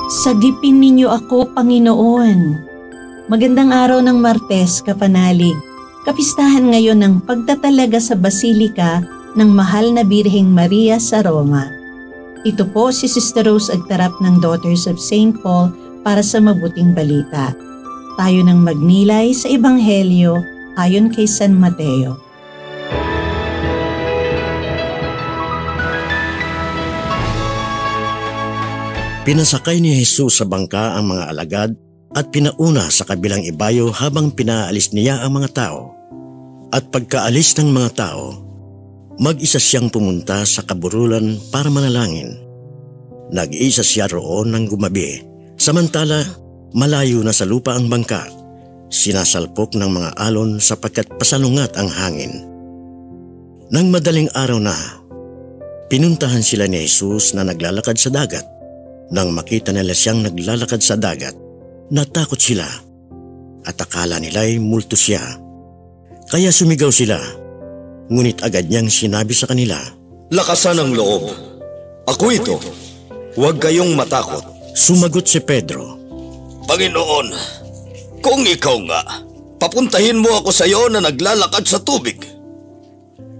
Sagipin ninyo ako, Panginoon. Magandang araw ng Martes, kapanalig. Kapistahan ngayon ng pagtatalaga sa Basilika ng Mahal na Birheng Maria sa Roma. Ito po si Sister Rose Agtarap ng Daughters of St. Paul para sa mabuting balita. Tayo nang magnilay sa Ebanghelyo ayon kay San Mateo. Pinasakay ni Jesus sa bangka ang mga alagad at pinauna sa kabilang ibayo habang pinaalis niya ang mga tao. At pagkaalis ng mga tao, mag-isa siyang pumunta sa kaburulan para manalangin. Nag-iisa siya roon ng gumabi, samantala malayo na sa lupa ang bangka. Sinasalpok ng mga alon sapagkat pasalungat ang hangin. Nang madaling araw na, pinuntahan sila ni Jesus na naglalakad sa dagat. Nang makita nila siyang naglalakad sa dagat, natakot sila at akala nila'y multo siya. Kaya sumigaw sila, ngunit agad niyang sinabi sa kanila, "Lakasan ang loob. Ako ito. Huwag kayong matakot." Sumagot si Pedro, "Panginoon, kung ikaw nga, papuntahin mo ako sa iyo na naglalakad sa tubig.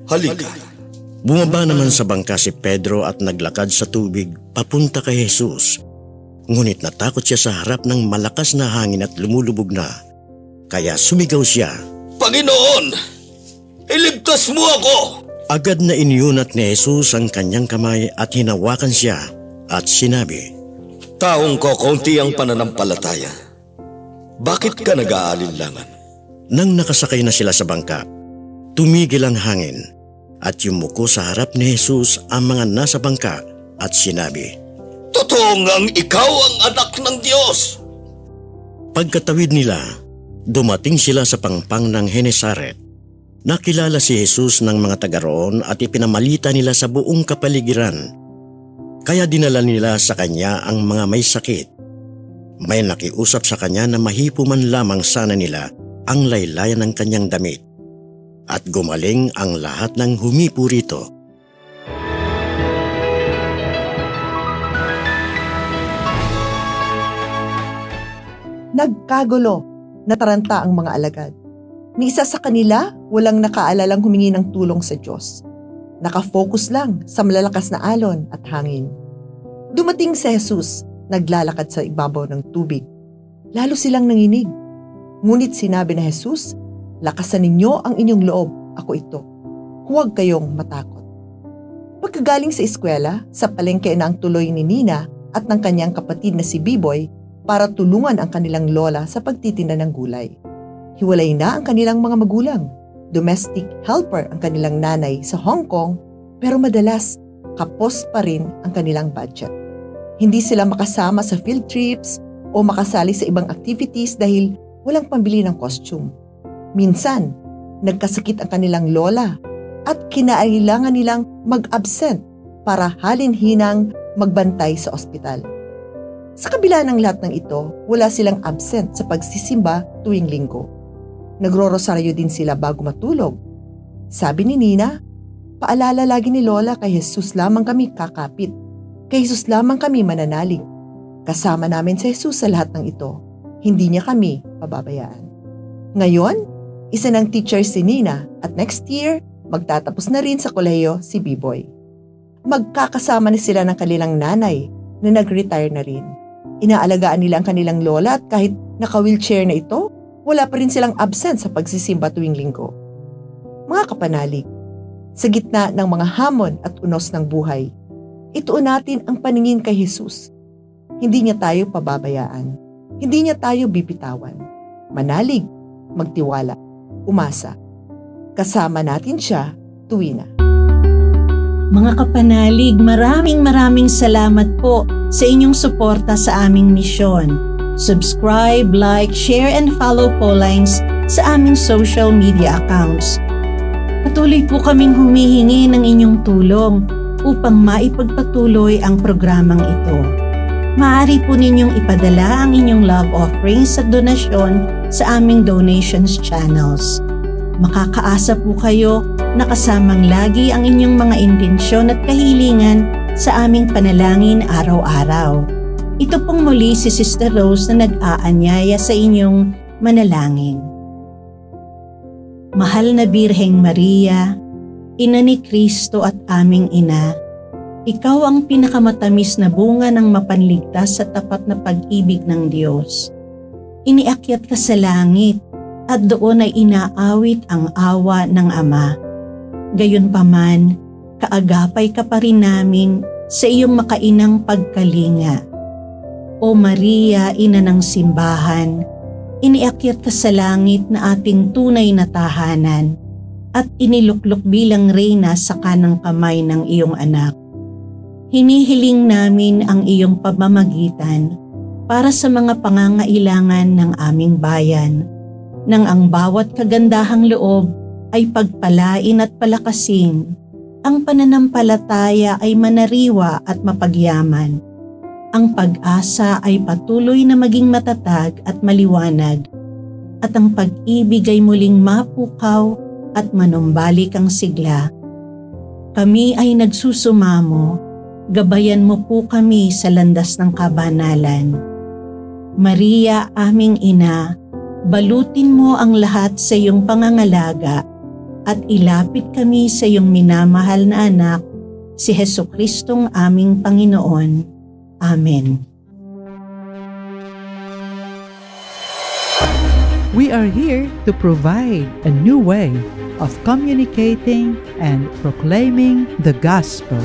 Halika." Bumaba naman sa bangka si Pedro at naglakad sa tubig papunta kay Jesus. Ngunit natakot siya sa harap ng malakas na hangin at lumulubog na. Kaya sumigaw siya, "Panginoon, iligtas mo ako!" Agad na iniyunat ni Jesus ang kanyang kamay at hinawakan siya at sinabi, "Taong ko kaunti ang pananampalataya. Bakit ka nag-aalinlangan?" Nang nakasakay na sila sa bangka, tumigil ang hangin. At yumuko sa harap ni Jesus ang mga nasa bangka at sinabi, "Totoo ngang ikaw ang anak ng Diyos." Pagkatawid nila, dumating sila sa pangpang ng Genesaret. Nakilala si Jesus ng mga taga roon at ipinamalita nila sa buong kapaligiran. Kaya dinala nila sa kanya ang mga may sakit. May nakiusap sa kanya na mahipo man lamang sana nila ang laylayan ng kanyang damit. At gumaling ang lahat ng humipo rito. Nagkagulo, nataranta ang mga alagad. Ni isa sa kanila, walang nakaalalang humingi ng tulong sa Diyos. Nakafocus lang sa malalakas na alon at hangin. Dumating si Jesus, naglalakad sa ibabaw ng tubig. Lalo silang nanginig. Ngunit sinabi ni Jesus, "Lakasan ninyo ang inyong loob, ako ito. Huwag kayong matakot." Pagkagaling sa eskwela, sa palengke na ang tuloy ni Nina at ng kanyang kapatid na si Biboy para tulungan ang kanilang lola sa pagtitinda ng gulay. Hiwalay na ang kanilang mga magulang. Domestic helper ang kanilang nanay sa Hong Kong, pero madalas kapos pa rin ang kanilang budget. Hindi sila makasama sa field trips o makasali sa ibang activities dahil walang pambili ng costume. Minsan, nagkasakit ang kanilang lola at kinailangan nilang mag-absent para halinhinang magbantay sa ospital. Sa kabila ng lahat ng ito, wala silang absent sa pagsisimba tuwing linggo. Nagro-rosaryo din sila bago matulog. Sabi ni Nina, "Paalala lagi ni Lola, kay Jesus lamang kami kakapit. Kay Jesus lamang kami mananalig. Kasama namin si Jesus sa lahat ng ito. Hindi niya kami pababayaan." Ngayon, isa ng teacher si Nina at next year, magtatapos na rin sa kolehiyo si Biboy. Magkakasama na sila ng kanilang nanay na nag-retire na rin. Inaalagaan nila ang kanilang lola at kahit naka-wheelchair na ito, wala pa rin silang absent sa pagsisimba tuwing linggo. Mga kapanalig, sa gitna ng mga hamon at unos ng buhay, ituon natin ang paningin kay Jesus. Hindi niya tayo pababayaan. Hindi niya tayo bibitawan. Manalig, magtiwala, umasa. Kasama natin siya tuwi na. Mga kapanalig, maraming salamat po sa inyong suporta sa aming misyon. Subscribe, like, share, and follow po lines sa aming social media accounts. Patuloy po kaming humihingi ng inyong tulong upang maipagpatuloy ang programang ito. Maaari po ninyong ipadala ang inyong love offerings at donasyon sa aming donations channels. Makakaasa po kayo na kasamang lagi ang inyong mga intensyon at kahilingan sa aming panalangin araw-araw. Ito pong muli si Sister Rose na nag-aanyaya sa inyong manalangin. Mahal na Birheng Maria, Ina ni Kristo at aming Ina, Ikaw ang pinakamatamis na bunga ng mapanligtas sa tapat na pag-ibig ng Diyos. Iniakyat ka sa langit at doon ay inaawit ang awa ng Ama. Gayunpaman, kaagapay ka pa rin namin sa iyong makainang pagkalinga. O Maria, Ina ng Simbahan, iniakyat ka sa langit na ating tunay na tahanan at iniluklok bilang reyna sa kanang kamay ng iyong anak. Hinihiling namin ang iyong pamamagitan para sa mga pangangailangan ng aming bayan, nang ang bawat kagandahang loob ay pagpalain at palakasin, ang pananampalataya ay manariwa at mapagyaman, ang pag-asa ay patuloy na maging matatag at maliwanag, at ang pag-ibig ay muling mapukaw at manumbalik ang sigla. Kami ay nagsusumamo, gabayan mo po kami sa landas ng kabanalan. Maria, aming Ina, balutin mo ang lahat sa iyong pangangalaga at ilapit kami sa iyong minamahal na anak, si Jesucristong aming Panginoon. Amen. We are here to provide a new way of communicating and proclaiming the gospel.